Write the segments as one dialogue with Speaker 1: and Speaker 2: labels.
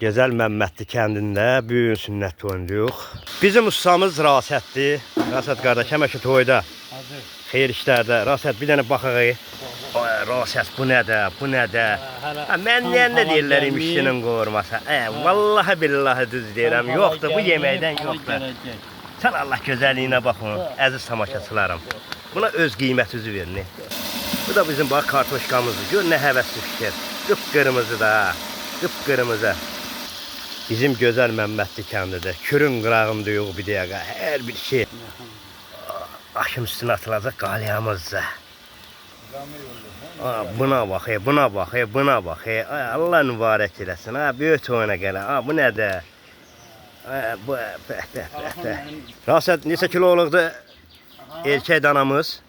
Speaker 1: Gözəl Məmmədli kəndində bu gün sünnət toyunduyuq. Bizim ustamız Rasətdir. Rasət qardaş, həmişə toyda, xeyir işlərdə. Rasət, bir dənə baxaq. Rasət, bu nədir, bu nədir? Mən nə deyirlər imişçinin qoruması? Vallahi billahi düz deyirəm, yoxdur, bu yeməkdən yoxdur. Sən Allah gözəlliyinə baxın, əziz tamaşaçılarım. Buna öz qiymətinizi verin. Bu da bizim bax kartoşkamızdır. Gör nə həvəsli fikir. Qıpqırmızı da, qıpqırmızı. Bizim gözəl Məmmədli kəndidir. Kürün qırağındayıq bir dəqiqə. Hər bir şey. Başım üstünə atılacaq qaliyamızdır. Buna bax, buna bax, buna bax. Allah mübarək eləsin. Böyük oyuna gələ. Bu nədir? Bu, Rasət, neçə kiloluqdur erkək danamız?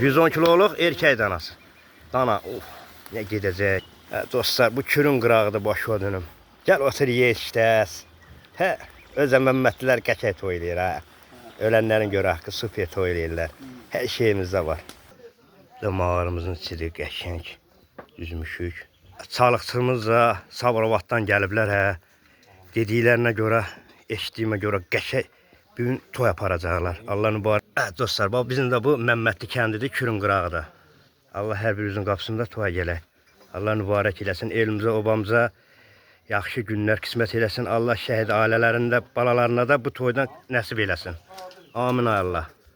Speaker 1: 110 kiloluq erkək danası. Dana, of, nə gedəcək. Dostlar, bu kürün qırağıdır, başa dönüm. Gəl otur, ye işləs. Özə Məmmədlilər qəçək toy eləyir. Ölənlərin görə haqqı super toy eləyirlər. Hər şeyimizdə var. Mağarımızın içi qəşəng düzmüşük. Çalıqçımız da Sabirabaddan gəliblər. Dediklərinə görə, eşitdiyimə görə qəşəng bir gün toy aparacaqlar. Allah mübarək. Dostlar, bax bizim də bu Məmmədli kəndidir, kürün qırağıdır. Allah hər birimizin qapısında toya gələk. Allah mübarək eləsin, elimizə, obamıza yaxşı günlər qismət eləsin. Allah şəhid ailələrində, balalarına da bu toydan nəsib eləsin. Amin Allah.